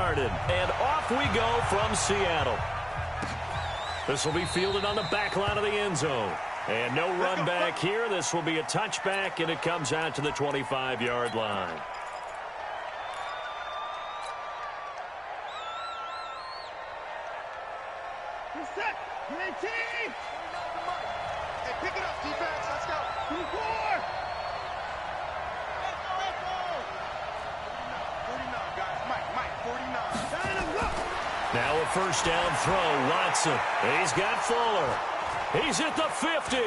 started, and off we go from Seattle. This will be fielded on the back line of the end zone. And no run back here. This will be a touchback, and it comes out to the 25-yard line. Hey, pick it up, defense. Let's go. 49, guys. Mike, 49. Now a first down throw. Watson. He's got Fuller. He's at the 50.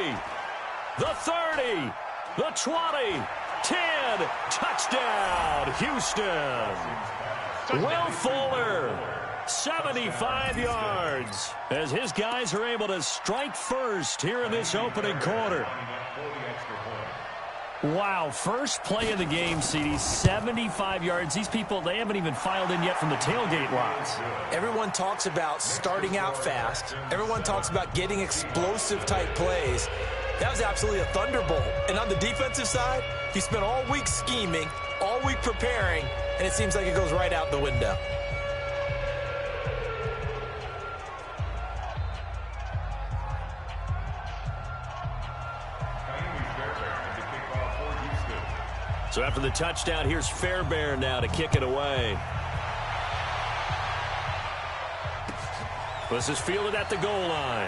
The 30. The 20. 10. Touchdown, Houston. Will Fuller. 75 yards as his guys are able to strike first here in this opening quarter. Wow, first play of the game, CD, 75 yards. These people, they haven't even filed in yet from the tailgate lots. Everyone talks about starting out fast. Everyone talks about getting explosive-type plays. That was absolutely a thunderbolt. And on the defensive side, he spent all week scheming, all week preparing, and it seems like it goes right out the window. So after the touchdown, here's Fairbairn now to kick it away. This is fielded at the goal line.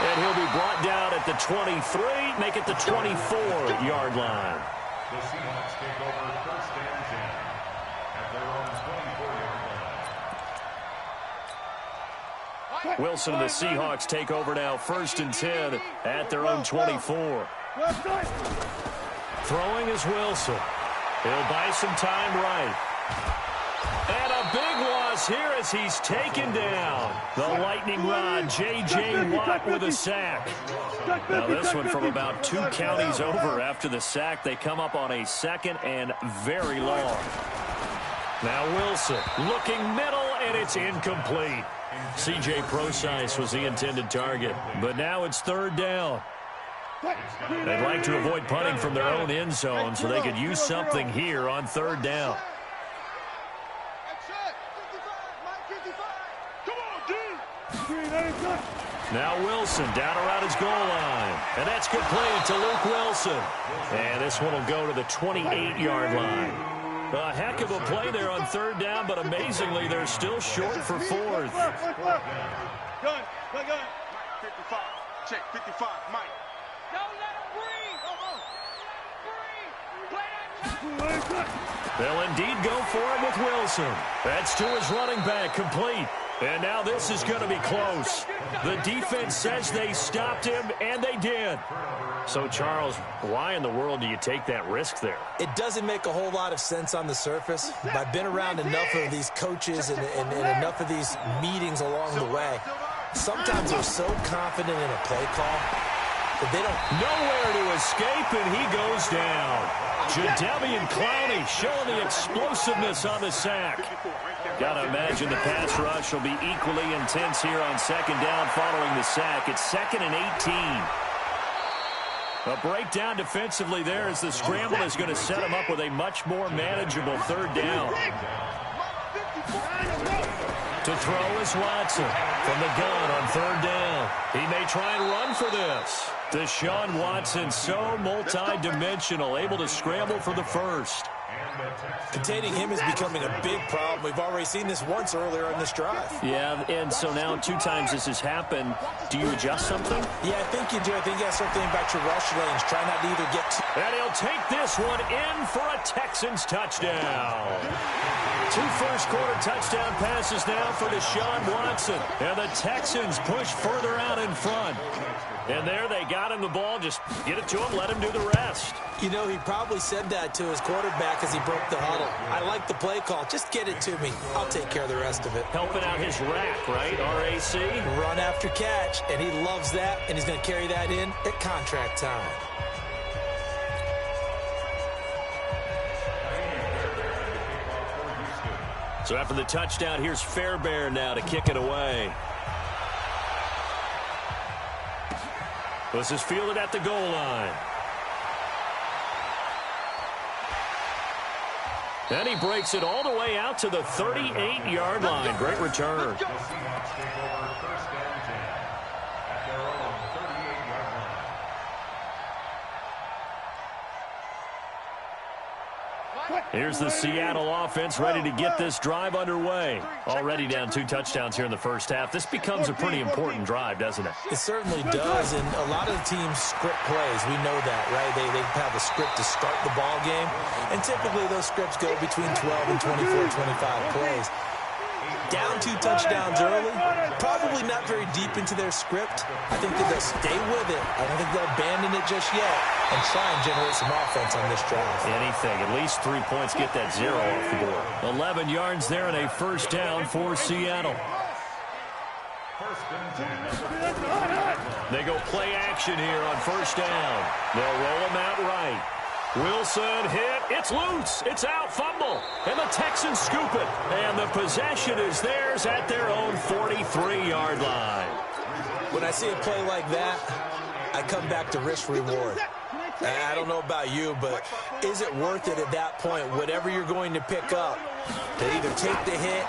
And he'll be brought down at the 23, make it the 24-yard line. The Seahawks take over first and 10 at their own 24-yard line. Wilson and the Seahawks take over now first and 10 at their own 24. Throwing is Wilson. He'll buy some time right. And a big loss here as he's taken down. The lightning rod, J.J. Watt with a sack. Now this one from about 2 counties over after the sack. They come up on a second and very long. Now Wilson looking middle, and it's incomplete. C.J. Prosise was the intended target, but now it's third down. They'd like to avoid punting from their own end zone so they could use something here on third down. Now Wilson down around his goal line. And that's complete to Luke Wilson. And this one will go to the 28-yard line. A heck of a play there on third down, but amazingly, they're still short for fourth. Gun. 55. Check, 55, Mike. Don't let him breathe. They'll indeed go for it with Wilson. That's to his running back, complete. And now this is going to be close. The defense says they stopped him, and they did. So, Charles, why in the world do you take that risk there? It doesn't make a whole lot of sense on the surface. But I've been around enough of these coaches and enough of these meetings along the way. Sometimes they're so confident in a play call that they don't. Nowhere to escape, and he goes down. Jadeveon Clowney showing the explosiveness on the sack. Got to imagine the pass rush will be equally intense here on second down following the sack. It's 2nd and 18. A breakdown defensively there as the scramble is going to set him up with a much more manageable third down. To throw is Watson from the gun on third down. He may try and run for this. Deshaun Watson, so multi-dimensional, able to scramble for the first. Containing him is becoming a big problem. We've already seen this once earlier in this drive. Yeah, and so now 2 times this has happened. Do you adjust something? Yeah, I think you do. I think you got to start thinking about your rush lanes. Try not to either get too... And he'll take this one in for a Texans touchdown. 2 first-quarter touchdown passes now for Deshaun Watson. And the Texans push further out in front. And there they got him the ball. Just get it to him, let him do the rest. You know, he probably said that to his quarterback as he broke the huddle. I like the play call. Just get it to me. I'll take care of the rest of it. Helping out his rack, right? RAC? Run after catch, and he loves that, and he's going to carry that in at contract time. So after the touchdown, here's Fairbairn now to kick it away. This is fielded at the goal line. And he breaks it all the way out to the 38-yard line. Great return. The Seahawks take over first and 10 at their own 38-yard line. Here's the Seattle offense ready to get this drive underway. Already down 2 touchdowns here in the first half. This becomes a pretty important drive, doesn't it? It certainly does, and a lot of the teams script plays. We know that, right? They have a script to start the ball game, and typically those scripts go between 12 and 24, 25 plays. Down 2 touchdowns early, probably not very deep into their script. I think that they'll stay with it. I don't think they'll abandon it just yet and try and generate some offense on this drive. Anything, at least 3 points, get that 0 off the board. 11 yards there and a first down for Seattle. First and 10. They go play action here on first down. They'll roll him out right. Wilson hit. It's loose. It's out. Fumble. And the Texans scoop it. And the possession is theirs at their own 43-yard line. When I see a play like that, I come back to risk-reward. I don't know about you, but is it worth it at that point, whatever you're going to pick up, to either take the hit,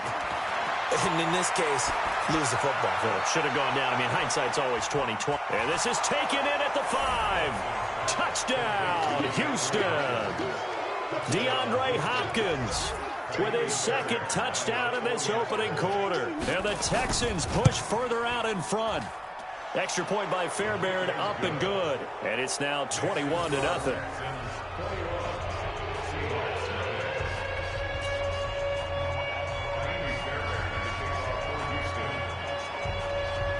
and in this case, lose the football? Should have gone down. I mean, hindsight's always 20/20. And this is taken in at the 5. Touchdown, Houston. DeAndre Hopkins with his second touchdown in this opening quarter. And the Texans push further out in front. Extra point by Fairbairn, up and good. And it's now 21-0.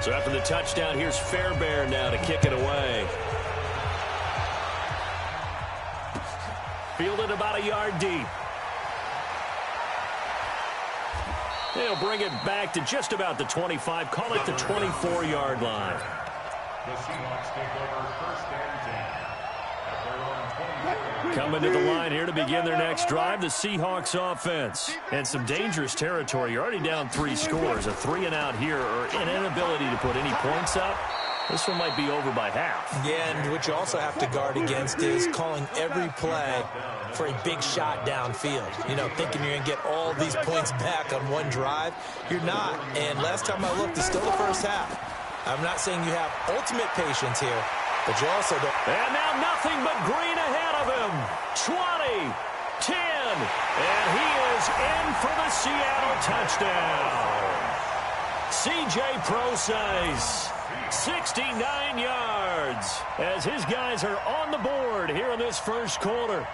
So after the touchdown, here's Fairbairn now to kick it away. Fielded about a yard deep. They'll bring it back to just about the 25. Call it the 24-yard line. The Seahawks take over first and 10 at their own 24. Coming to the line here to begin their next drive, the Seahawks offense. And some dangerous territory. You're already down 3 scores. A 3-and-out here, or an inability to put any points up. This one might be over by half. Yeah, and what you also have to guard against is calling every play for a big shot downfield. You know, thinking you're going to get all these points back on one drive. You're not. And last time I looked, it's still the first half. I'm not saying you have ultimate patience here, but you also don't. And now nothing but green ahead of him. 20, 10, and he is in for the Seattle touchdown. C.J. Prosise. 69 yards as his guys are on the board here in this first quarter.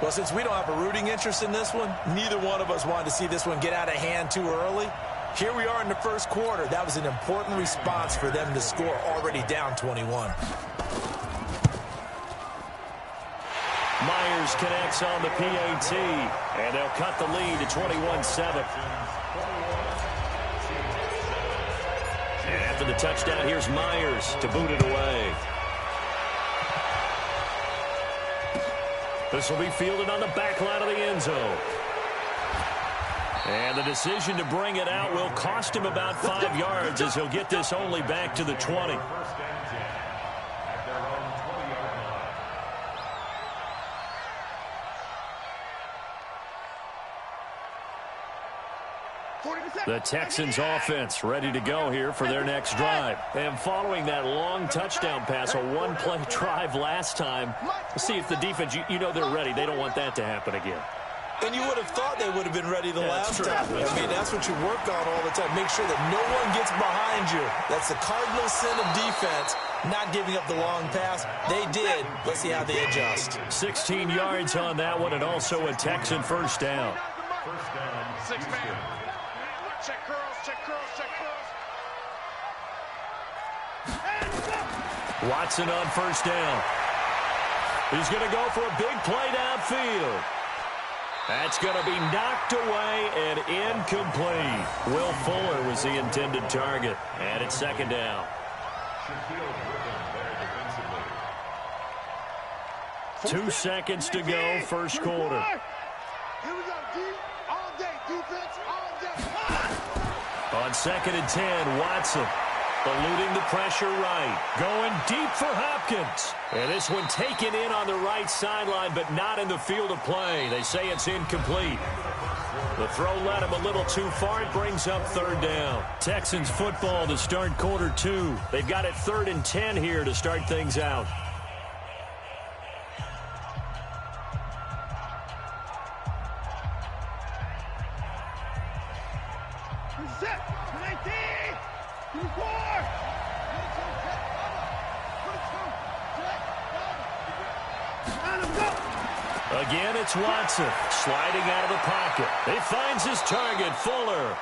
Well, since we don't have a rooting interest in this one, neither one of us wanted to see this one get out of hand too early. Here we are in the first quarter. That was an important response for them to score, already down 21. Myers connects on the PAT, and they'll cut the lead to 21-7. And after the touchdown, here's Myers to boot it away. This will be fielded on the back line of the end zone. And the decision to bring it out will cost him about 5 yards as he'll get this only back to the 20. First and 10 at their own 20-yard line. The Texans offense ready to go here for their next drive. And following that long touchdown pass, a one-play drive last time, let's see if the defense, you know they're ready. They don't want that to happen again. And you would have thought they would have been ready the last time. I mean, that's what you work on all the time. Make sure that no one gets behind you. That's the cardinal sin of defense, not giving up the long pass. They did. Let's see how they adjust. 16 yards on that one, and also a Texan first down. First down, 6 man. Check curls, check curls, check curls. Watson on first down. He's going to go for a big play downfield. That's going to be knocked away and incomplete. Will Fuller was the intended target. And it's second down. Shaquille Griffin there defensively. 2 seconds to go, first quarter. Here we go, D. All day, defense, all day. On 2nd and 10, Watson. Eluding the pressure right. Going deep for Hopkins. And this one taken in on the right sideline, but not in the field of play. They say it's incomplete. The throw led him a little too far. It brings up third down. Texans football to start quarter 2. They've got it 3rd and 10 here to start things out. Again, it's Watson sliding out of the pocket. He finds his target, Fuller.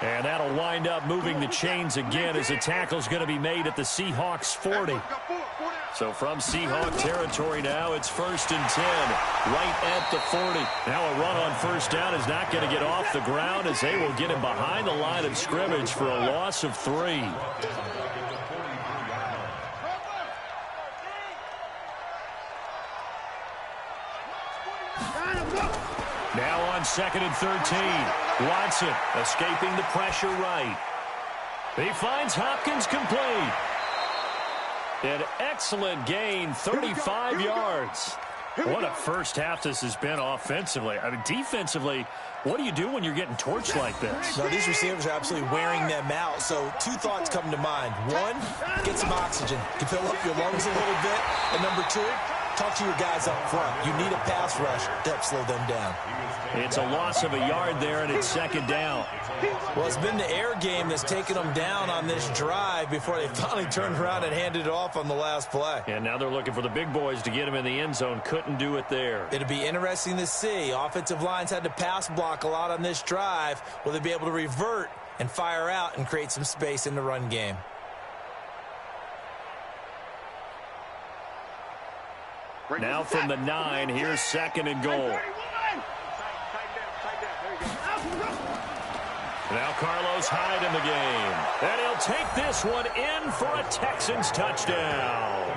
And that'll wind up moving the chains again as a tackle's going to be made at the Seahawks 40. So from Seahawk territory now, it's 1st and 10, right at the 40. Now a run on first down is not going to get off the ground as they will get him behind the line of scrimmage for a loss of 3. Now on 2nd and 13. Watson escaping the pressure right. He finds Hopkins complete. An excellent gain, 35 yards. What a first half this has been offensively. I mean, defensively, what do you do when you're getting torched like this? No, these receivers are absolutely wearing them out. So 2 thoughts come to mind. 1, get some oxygen to fill up your lungs a little bit. And number 2, talk to your guys up front. You need a pass rush to help slow them down. It's a loss of a yard there, and it's 2nd down. Well, it's been the air game that's taken them down on this drive before they finally turned around and handed it off on the last play. And now they're looking for the big boys to get him in the end zone. Couldn't do it there. It'll be interesting to see. Offensive lines had to pass block a lot on this drive. Will they be able to revert and fire out and create some space in the run game? Now from the 9, here's 2nd and goal. Now Carlos Hyde in the game. And he'll take this one in for a Texans touchdown.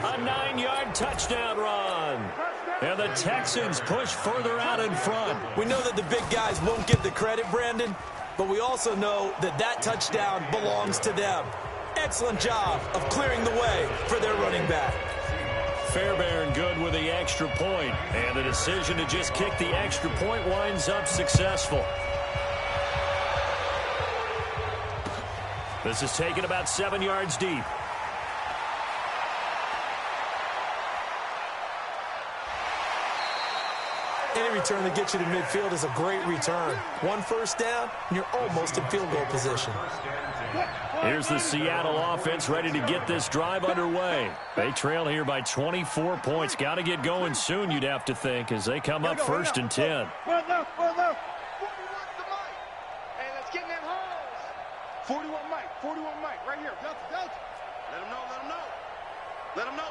A 9-yard touchdown run. And the Texans push further out in front. We know that the big guys won't get the credit, Brandon, but we also know that that touchdown belongs to them. Excellent job of clearing the way for their running back. Fairbairn good with the extra point. And the decision to just kick the extra point winds up successful. This is taken about 7 yards deep. Any return that gets you to midfield is a great return. 1 first down, and you're almost in field goal position. Here's the Seattle offense ready to get this drive underway. They trail here by 24 points. Got to get going soon, you'd have to think, as they come up 1st and 10. Hey, let's get in them holes. 41 Mike, right here. Let him know. Let him know.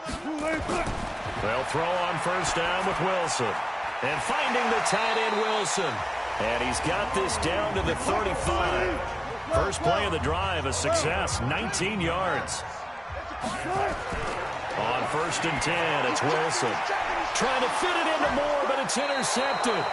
They'll throw on first down with Wilson. And finding the tight end, Wilson. And he's got this down to the 35. First play of the drive, a success, 19 yards. On 1st and 10, it's Wilson. Trying to fit it into Moore, but it's intercepted.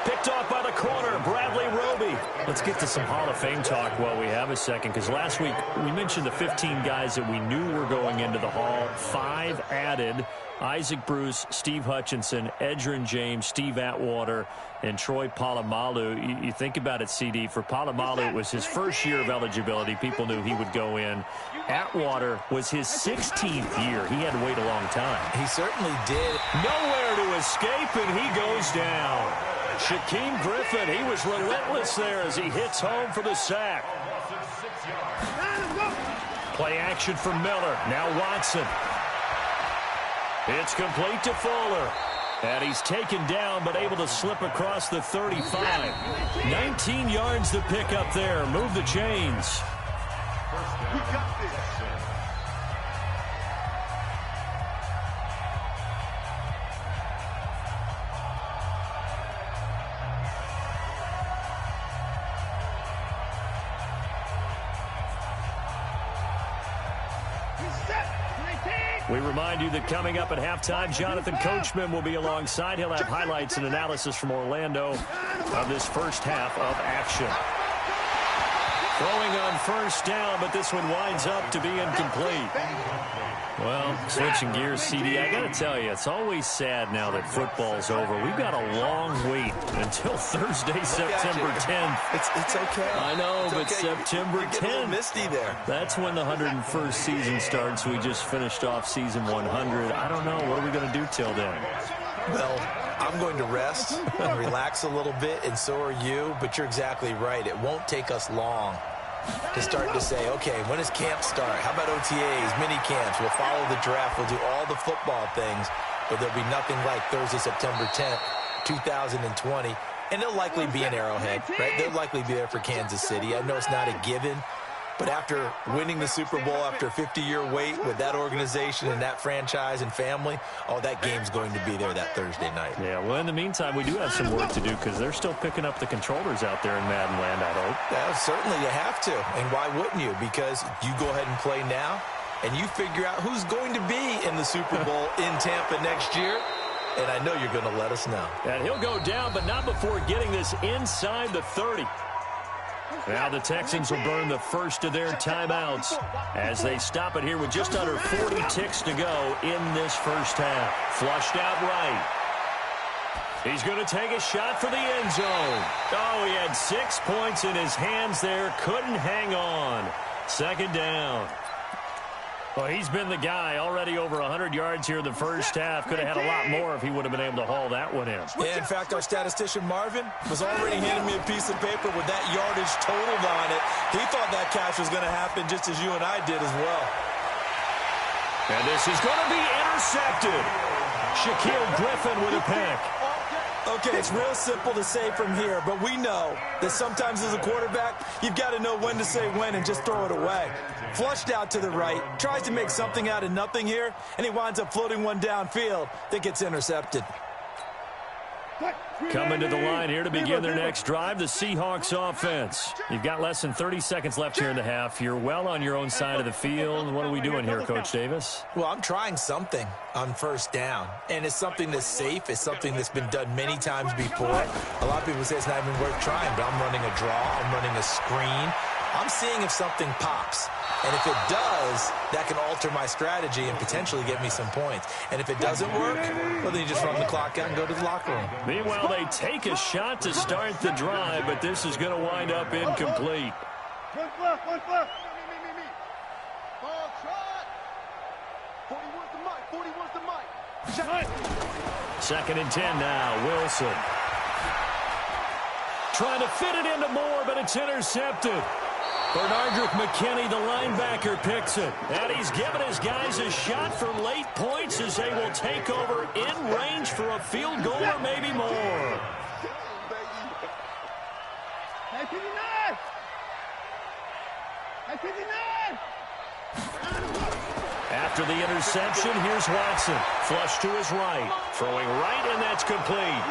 Picked off by the corner, Bradley Roby. Let's get to some Hall of Fame talk while we have a second, because last week we mentioned the 15 guys that we knew were going into the Hall. 5 added. Isaac Bruce, Steve Hutchinson, Edgerrin James, Steve Atwater, and Troy Polamalu. You think about it, CD. For Polamalu, it was his first year of eligibility. People knew he would go in. Atwater was his 16th year. He had to wait a long time. He certainly did. Nowhere to escape, and he goes down. Shaquem Griffin, he was relentless there as he hits home for the sack. Play action for Miller. Now Watson. It's complete to Fuller. And he's taken down, but able to slip across the 35. 19 yards to pick up there. Move the chains. We got this. We remind you that coming up at halftime, Jonathan Coachman will be alongside. He'll have highlights and analysis from Orlando of this first half of action. Throwing on first down, but this one winds up to be incomplete. Well, switching gears, CD, I got to tell you, it's always sad now that football's over. We've got a long wait until Thursday, September 10th. It's okay. I know, it's but okay. September 10th. Get a little misty there. That's when the 101st season starts. We just finished off season 100. I don't know. What are we going to do till then? Well, I'm going to rest and relax a little bit, and so are you. But you're exactly right. It won't take us long to start to say, okay, when does camp start? How about OTAs, mini camps? We'll follow the draft. We'll do all the football things, but there'll be nothing like Thursday, September 10th, 2020. And it'll likely be an Arrowhead, right? They'll likely be there for Kansas City. I know it's not a given, but after winning the Super Bowl, after a 50-year wait with that organization and that franchise and family, oh, that game's going to be there that Thursday night. Yeah, well, in the meantime, we do have some work to do because they're still picking up the controllers out there in Madden land, I hope. Yeah, certainly you have to. And why wouldn't you? Because you go ahead and play now, and you figure out who's going to be in the Super Bowl in Tampa next year. And I know you're going to let us know. And he'll go down, but not before getting this inside the 30. Now the Texans will burn the first of their timeouts as they stop it here with just under 40 ticks to go in this first half. Flushed out right. He's going to take a shot for the end zone. Oh, he had 6 points in his hands there. Couldn't hang on. Second down. Well, he's been the guy already over 100 yards here in the first half. Could have had a lot more if he would have been able to haul that one in. Yeah, in fact, our statistician Marvin was already handing me a piece of paper with that yardage totaled on it. He thought that catch was going to happen just as you and I did as well. And this is going to be intercepted. Shaquill Griffin with a pick. Okay, it's real simple to say from here, but we know that sometimes as a quarterback, you've got to know when to say when and just throw it away. Flushed out to the right, tries to make something out of nothing here, and he winds up floating one downfield that gets intercepted. Coming to the line here to begin their next drive, the Seahawks offense. You've got less than 30 seconds left here in the half. You're well on your own side of the field. What are we doing here, Coach Davis? Well, I'm trying something on first down, and it's something that's safe. It's something that's been done many times before. A lot of people say it's not even worth trying, but I'm running a draw. I'm running a screen. I'm seeing if something pops. And if it does, that can alter my strategy and potentially get me some points. And if it doesn't work, well, then you just run the clock out and go to the locker room. Meanwhile, they take a shot to start the drive, but this is going to wind up incomplete. One left. Me. Ball shot. 40 wants the mic. Shot. Second and 10 now, Wilson. Trying to fit it into Moore, but it's intercepted. Bernardrick McKinney, the linebacker, picks it. And he's giving his guys a shot for late points as they will take over in range for a field goal or maybe more. After the interception, here's Watson. Flush to his right. Throwing right, and that's complete.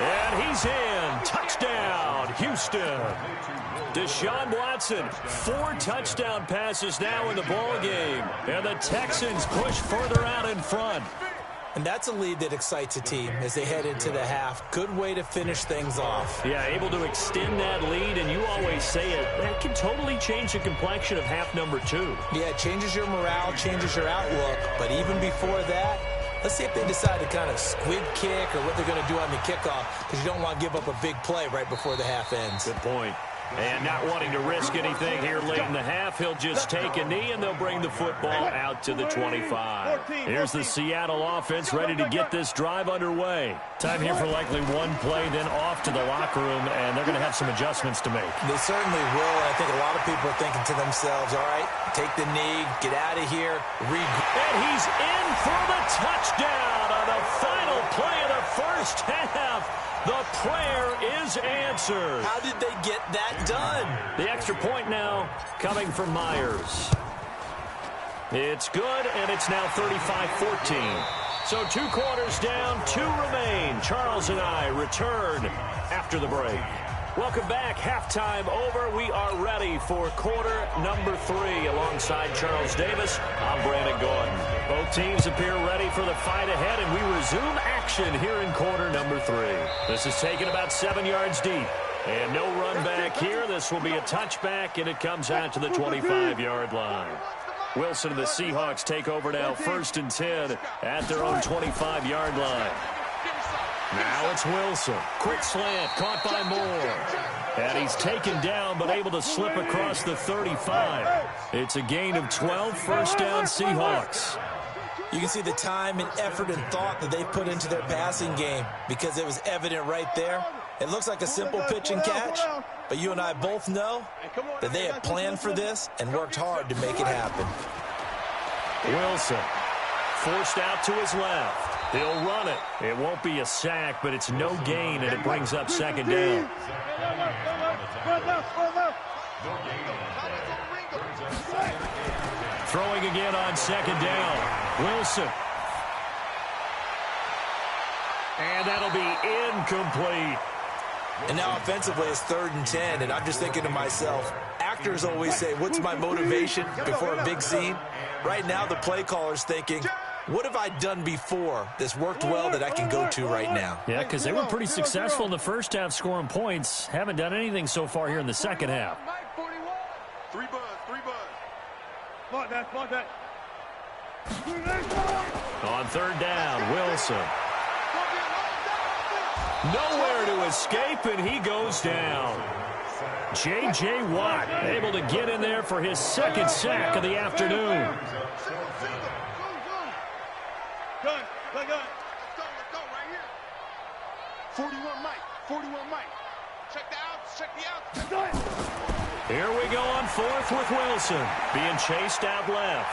And he's in. Touchdown, Houston. Deshaun Watson, 4 touchdown passes now in the ball game. And the Texans push further out in front. And that's a lead that excites a team as they head into the half. Good way to finish things off. Yeah, able to extend that lead, and you always say it, that can totally change the complexion of half number 2. Yeah, it changes your morale, changes your outlook. But even before that, let's see if they decide to kind of squib kick or what they're going to do on the kickoff, because you don't want to give up a big play right before the half ends. Good point. And not wanting to risk anything here late in the half, he'll just take a knee, and they'll bring the football out to the 25. Here's the Seattle offense ready to get this drive underway. Time here for likely one play, then off to the locker room, and they're going to have some adjustments to make. They certainly will, and I think a lot of people are thinking to themselves, all right, take the knee, get out of here, and he's in for the touchdown on the final play of the first half. The prayer is answered. How did they get that done? The extra point now coming from Myers. It's good, and it's now 35-14. So 2 quarters down, 2 remain. Charles and I return after the break. Welcome back. Halftime over. We are ready for quarter number 3. Alongside Charles Davis, I'm Brandon Gordon. Both teams appear ready for the fight ahead, and we resume action here in quarter number 3. This is taken about 7 yards deep. And no run back here. This will be a touchback, and it comes out to the 25-yard line. Wilson and the Seahawks take over now, 1st and 10 at their own 25-yard line. Now it's Wilson. Quick slant, caught by Moore. And he's taken down, but able to slip across the 35. It's a gain of 12, 1st down Seahawks. You can see the time and effort and thought that they put into their passing game because it was evident right there. It looks like a simple pitch and catch, but you and I both know that they have planned for this and worked hard to make it happen. Wilson forced out to his left. He'll run it. It won't be a sack, but it's no gain, and it brings up 2nd down. Throwing again on 2nd down. Wilson. And that'll be incomplete. And now offensively it's 3rd and 10, and I'm just thinking to myself, actors always say, what's my motivation before a big scene? Right now the play caller's thinking, what have I done before that's worked well that I can go to right now? Yeah, because they were pretty successful in the first half scoring points. Haven't done anything so far here in the second half. 3 buzz. Block that. On 3rd down, Wilson. Nowhere to escape, and he goes down. J.J. Watt able to get in there for his 2nd sack of the afternoon. Gun. Let's go right here. 41 Mike. Check the outs. Here we go on 4th with Wilson. Being chased out left.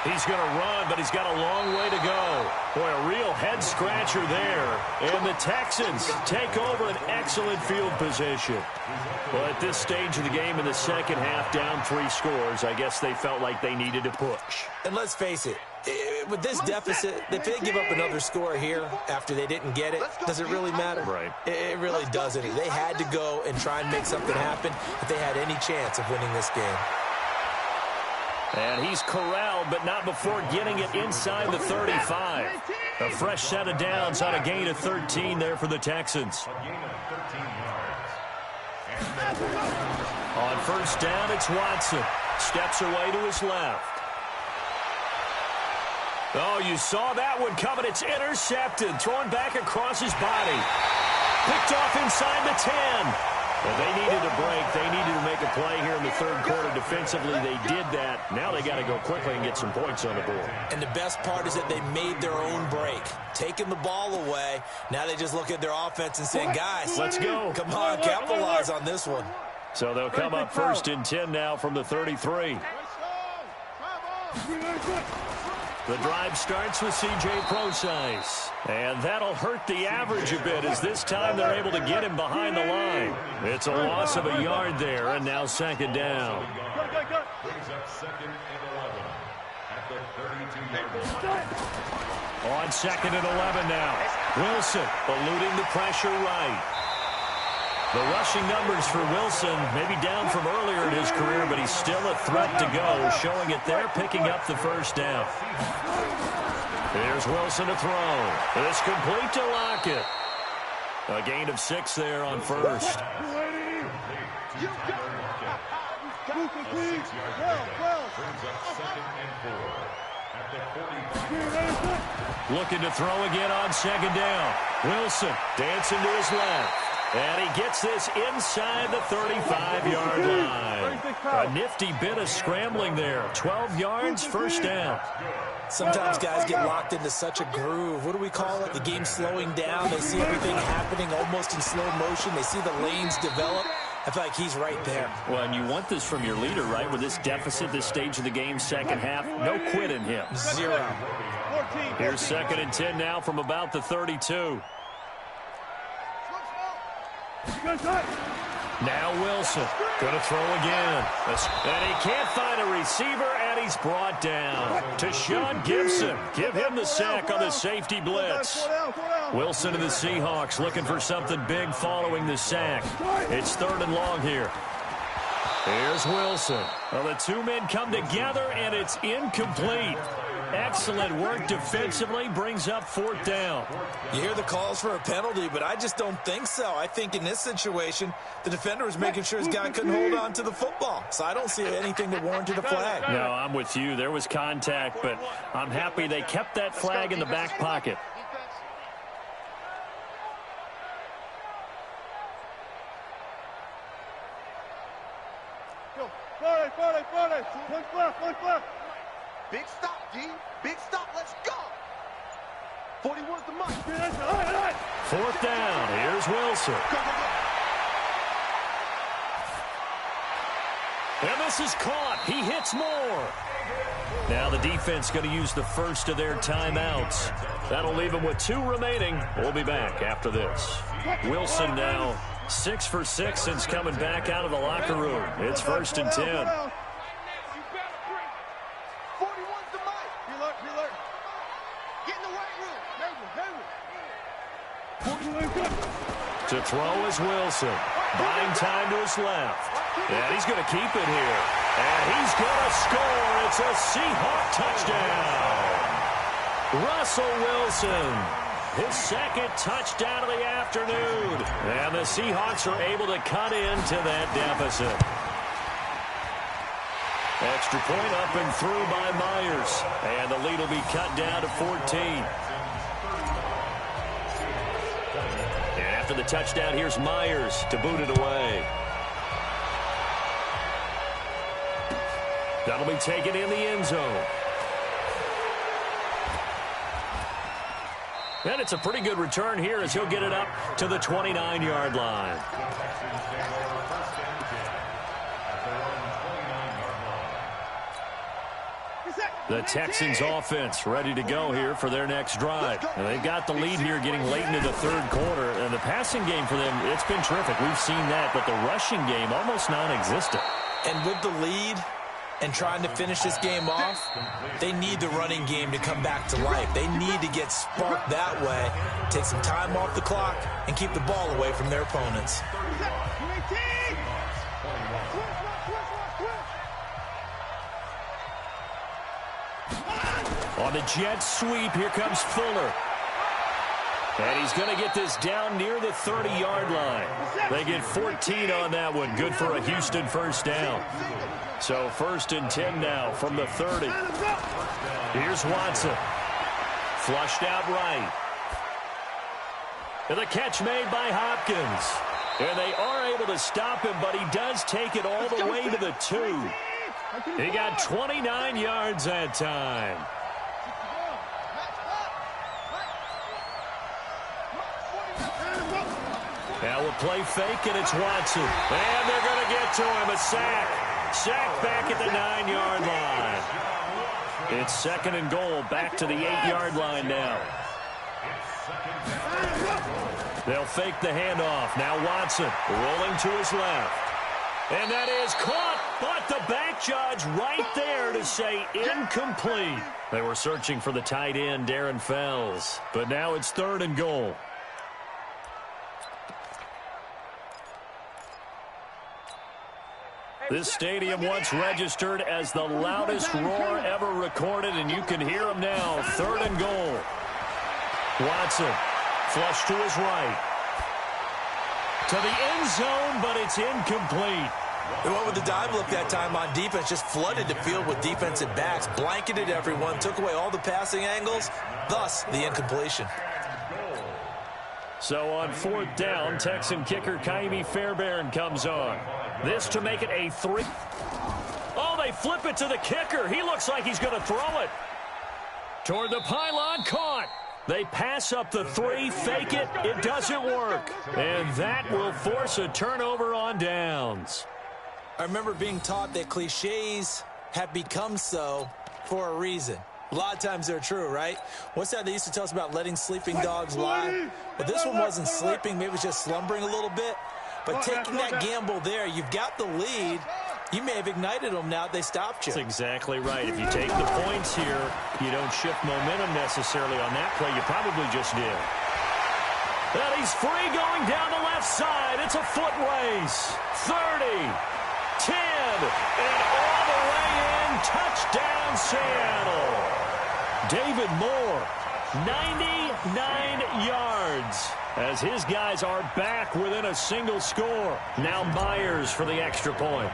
He's going to run, but he's got a long way to go. Boy, a real head-scratcher there. And the Texans take over an excellent field position. Well, at this stage of the game in the second half, down 3 scores, I guess they felt like they needed to push. And let's face it, with this deficit, if they give up another score here after they didn't get it, does it really matter? Right. It really doesn't. They had to go and try and make something happen if they had any chance of winning this game. And he's corralled, but not before getting it inside the 35. A fresh set of downs on a gain of 13 there for the Texans. On 1st down, it's Watson. Steps away to his left. Oh, you saw that one coming. It's intercepted. Thrown back across his body. Picked off inside the 10. But they needed a break. They needed to make a play here in the 3rd quarter. Defensively, they did that. Now they got to go quickly and get some points on the board. And the best part is that they made their own break. Taking the ball away. Now they just look at their offense and say, guys, let's go. Come on, capitalize on this one. So they'll come up 1st and 10 now from the 33. The drive starts with C.J. Prosise. And that'll hurt the average a bit as this time they're able to get him behind the line. It's a loss of a yard there, and now 2nd down. Brings up 2nd and 11 at the 32-yard line. On 2nd and 11 now. Wilson eluding the pressure right. The rushing numbers for Wilson maybe down from earlier in his career, but he's still a threat to go, showing it there, picking up the 1st down. Here's Wilson to throw. It's complete to Lockett. A gain of 6 there on 1st. Looking to throw again on 2nd down. Wilson dancing to his left. And he gets this inside the 35-yard line. A nifty bit of scrambling there. 12 yards, 1st down. Sometimes guys get locked into such a groove. What do we call it? The game's slowing down. They see everything happening almost in slow motion. They see the lanes develop. I feel like he's right there. Well, and you want this from your leader, right? With this deficit, this stage of the game, second half, no quit in him. 0. Here's 2nd and 10 now from about the 32. Now Wilson going to throw again. And he can't find a receiver, and he's brought down. To Sean Gibson. Give him the sack on the safety blitz. Wilson and the Seahawks looking for something big following the sack. It's 3rd and long here. Here's Wilson. Well, the 2 men come together, and it's incomplete. Excellent work defensively brings up 4th down. You hear the calls for a penalty, but I just don't think so. I think in this situation, the defender was making sure his guy couldn't hold on to the football. So I don't see anything that warranted a flag. No, I'm with you. There was contact, but I'm happy they kept that flag in the back pocket. Big stop, D. Big stop. Let's go. 41's the mark. 4th down. Here's Wilson. Go, go, go. And this is caught. He hits more. Now the defense going to use the first of their timeouts. That'll leave them with 2 remaining. We'll be back after this. Wilson now 6 for 6 since coming back out of the locker room. It's 1st and 10. 41's the mic. Get in the weight room. To throw is Wilson. Buying time to his left. And he's going to keep it here. And he's going to score. It's a Seahawk touchdown. Russell Wilson, his 2nd touchdown of the afternoon. And the Seahawks are able to cut into that deficit. Extra point up and through by Myers. And the lead will be cut down to 14. And after the touchdown, here's Myers to boot it away. That'll be taken in the end zone. And it's a pretty good return here as he'll get it up to the 29-yard line. The Texans offense ready to go here for their next drive. And they've got the lead here getting late into the 3rd quarter. And the passing game for them, it's been terrific. We've seen that, but the rushing game almost non-existent. And with the lead and trying to finish this game off, they need the running game to come back to life. They need to get sparked that way, take some time off the clock, and keep the ball away from their opponents. On the jet sweep, here comes Fuller. And he's going to get this down near the 30-yard line. They get 14 on that one. Good for a Houston 1st down. So 1st and 10 now from the 30. Here's Watson. Flushed out right. And the catch made by Hopkins. And they are able to stop him, but he does take it all the way to the 2. He got 29 yards that time. Now we'll play fake, and it's Watson. And they're going to get to him. A sack. Sack back at the 9-yard line. It's 2nd and goal. Back to the 8-yard line now. They'll fake the handoff. Now Watson rolling to his left. And that is caught, but the back judge right there to say incomplete. They were searching for the tight end, Darren Fells. But now it's 3rd and goal. This stadium once registered as the loudest roar ever recorded, and you can hear him now. 3rd and goal. Watson, flush to his right. To the end zone, but it's incomplete. They went with the dive look that time on defense, just flooded the field with defensive backs, blanketed everyone, took away all the passing angles, thus the incompletion. So on 4th down, Texan kicker Ka'imi Fairbairn comes on. This to make it a 3. Oh, they flip it to the kicker. He looks like he's going to throw it. Toward the pylon, caught. They pass up the 3, fake it. It doesn't work. And that will force a turnover on downs. I remember being taught that cliches have become so for a reason. A lot of times they're true, right? What's that they used to tell us about letting sleeping dogs lie? But this one wasn't sleeping. Maybe it was just slumbering a little bit. But taking that gamble there, you've got the lead. You may have ignited them now that they stopped you. That's exactly right. If you take the points here, you don't shift momentum necessarily on that play. You probably just did. And he's free going down the left side. It's a foot race. 30, 10, and all the way in. Touchdown, Seattle. David Moore, 99 yards, as his guys are back within a single score. Now Myers for the extra point.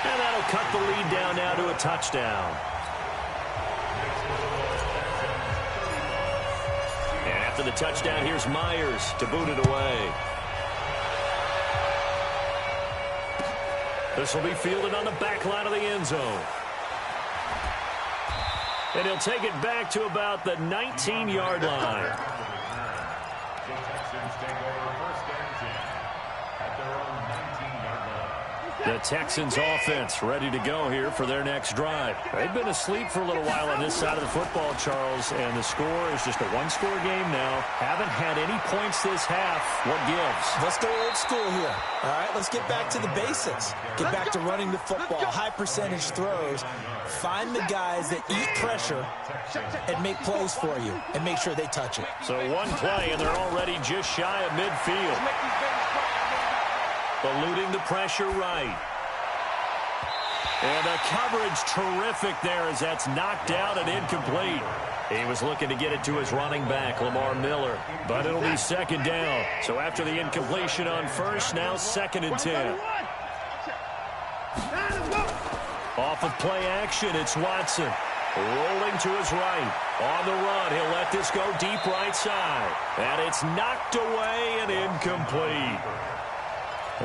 And that'll cut the lead down now to a touchdown. And after the touchdown, here's Myers to boot it away. This will be fielded on the back line of the end zone. And he'll take it back to about the 19-yard line. The Texans take over first and 10 at their own 19-yard line. The Texans offense ready to go here for their next drive. They've been asleep for a little while on this side of the football, Charles, and the score is just a one-score game now. Haven't had any points this half. What gives? Let's go old school here. All right, let's get back to the basics. Get back to running the football, high percentage throws. Find the guys that eat pressure and make plays for you and make sure they touch it. So one play, and they're already just shy of midfield. Eluding the pressure right. And the coverage terrific there as that's knocked out and incomplete. He was looking to get it to his running back, Lamar Miller. But it'll be second down. So after the incompletion on first, now second and 10. Off of play action, it's Watson. Rolling to his right. On the run, he'll let this go deep right side. And it's knocked away and incomplete.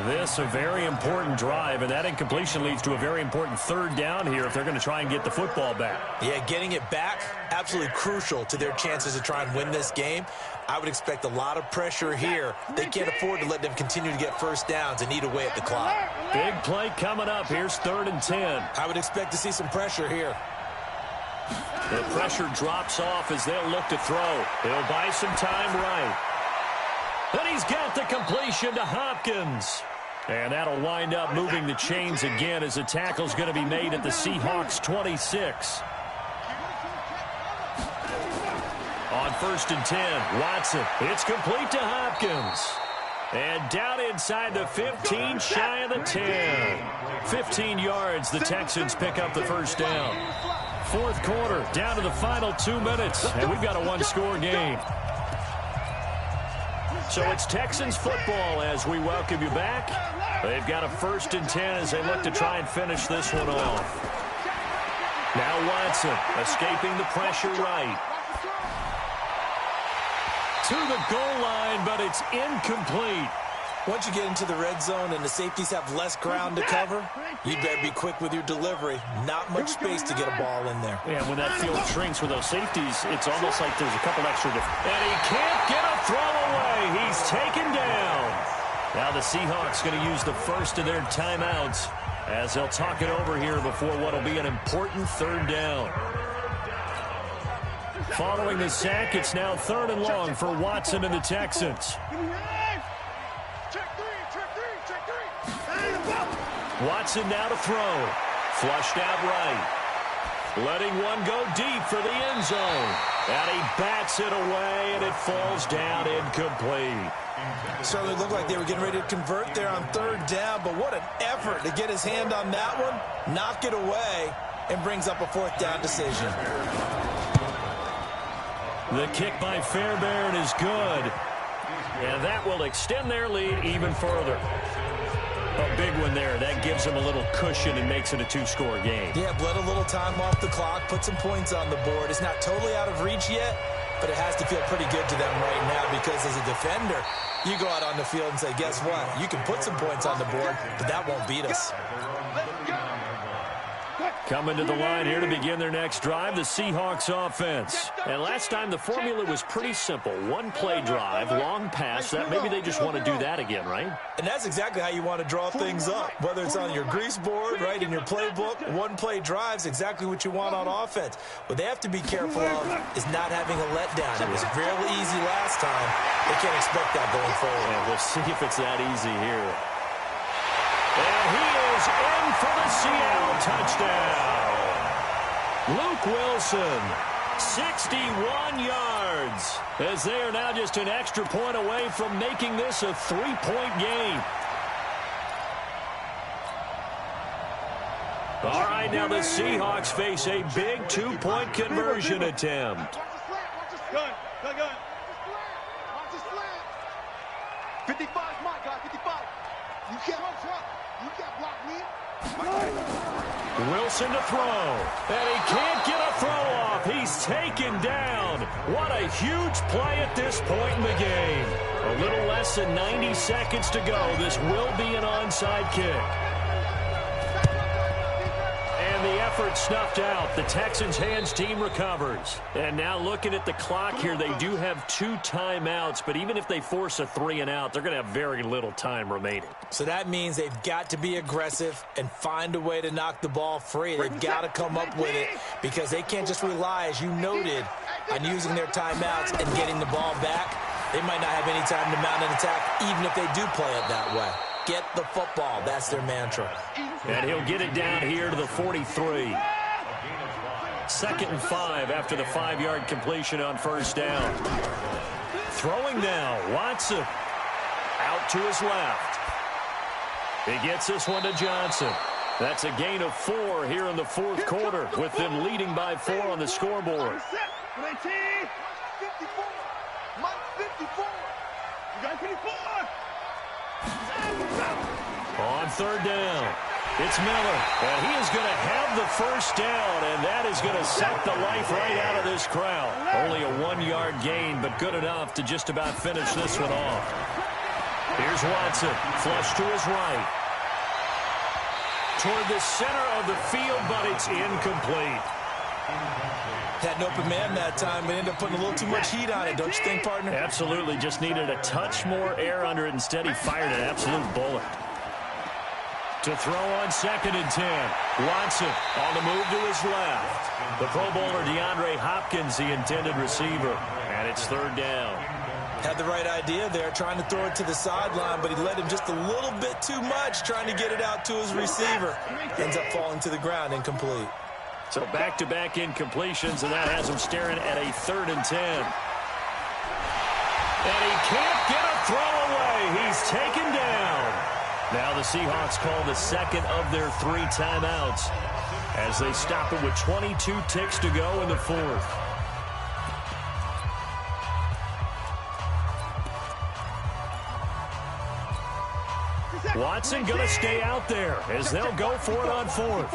This a very important drive, and that incompletion leads to a very important third down here if they're going to try and get the football back. Yeah, getting it back, absolutely crucial to their chances to try and win this game. I would expect a lot of pressure here. They can't afford to let them continue to get first downs and eat away at the clock. Big play coming up. Here's third and 10. I would expect to see some pressure here. The pressure drops off as they'll look to throw. He'll buy some time right. And he's got the completion to Hopkins. And that'll wind up moving the chains again as the tackle's going to be made at the Seahawks 26. On first and 10, Watson. It's complete to Hopkins. And down inside the 15, shy of the 10. 15 yards, the Texans pick up the first down. Fourth quarter, down to the final 2 minutes. And we've got a one-score game. So it's Texans football as we welcome you back. They've got a first and 10 as they look to try and finish this one off. Now Watson escaping the pressure right. To the goal line, but it's incomplete. Once you get into the red zone and the safeties have less ground to cover, you better be quick with your delivery. Not much space to get a ball in there. Yeah, when that field shrinks with those safeties, it's almost like there's a couple extra. And he can't get a throw away. He's taken down. Now the Seahawks going to use the first of their timeouts as they'll talk it over here before what will be an important third down. Following the sack, it's now third and long for Watson and the Texans. Watson now to throw. Flushed out right. Letting one go deep for the end zone. And he bats it away, and it falls down incomplete. Certainly looked like they were getting ready to convert there on third down, but what an effort to get his hand on that one, knock it away, and brings up a fourth down decision. The kick by Fairbairn is good. And that will extend their lead even further. A big one there. That gives them a little cushion and makes it a two-score game. Yeah, bled a little time off the clock, put some points on the board. It's not totally out of reach yet, but it has to feel pretty good to them right now because as a defender, you go out on the field and say, guess what? You can put some points on the board, but that won't beat us. Coming to the line here to begin their next drive, the Seahawks offense. And last time the formula was pretty simple. One play drive, long pass. That maybe they just want to do that again, right? And that's exactly how you want to draw things up. Whether it's on your grease board, right, in your playbook, one play drive's exactly what you want on offense. What they have to be careful of is not having a letdown. It was fairly easy last time. They can't expect that going forward. And we'll see if it's that easy here. And he is in for the Seattle touchdown. Luke Wilson, 61 yards, as they are now just an extra point away from making this a three-point game. All right, now the Seahawks face a big two-point conversion attempt. Watch the slant. Gun. Watch the slant. 55 is my guy. 55. You can't block me. Wilson to throw, and he can't get a throw off. He's taken down. What a huge play at this point in the game. A little less than 90 seconds to go. This will be an onside kick. And the effort snuffed out. The Texans' hands team recovers. And now looking at the clock here, they do have 2 timeouts, but even if they force a 3-and-out, they're going to have very little time remaining. So that means they've got to be aggressive and find a way to knock the ball free. They've got to come up with it because they can't just rely, as you noted, on using their timeouts and getting the ball back. They might not have any time to mount an attack, even if they do play it that way. Get the football. That's their mantra. And he'll get it down here to the 43. 2nd and 5 after the 5-yard completion on first down. Throwing now, Watson. Out to his left. He gets this one to Johnson. That's a gain of 4 here in the 4th quarter, with them leading by 4 on the scoreboard. 54. Mike 54. You got 54. On 3rd down, it's Miller, and he is going to have the first down, and that is going to suck the life right out of this crowd. Only a 1-yard gain, but good enough to just about finish this one off. Here's Watson, flush to his right. Toward the center of the field, but it's incomplete. Had an open man that time, but ended up putting a little too much heat on it, don't you think, partner? Absolutely, just needed a touch more air under it. Instead, he fired an absolute bullet. To throw on 2nd and 10. Watson on the move to his left. The Pro Bowler DeAndre Hopkins, the intended receiver. And it's 3rd down. Had the right idea there, trying to throw it to the sideline, but he led him just a little bit too much, trying to get it out to his receiver. Ends up falling to the ground, incomplete. So back-to-back incompletions, and that has him staring at a 3rd and 10. And he can't get a throw away. He's taken down. Now the Seahawks call the 2nd of their 3 timeouts as they stop it with 22 ticks to go in the 4th. Watson going to stay out there as they'll go for it on 4th.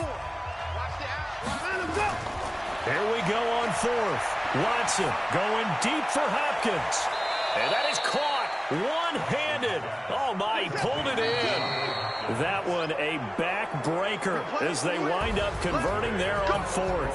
Here we go on 4th. Watson going deep for Hopkins. And that is caught one-handed. Oh, my, he pulled it in. That one a backbreaker as they wind up converting there on 4th.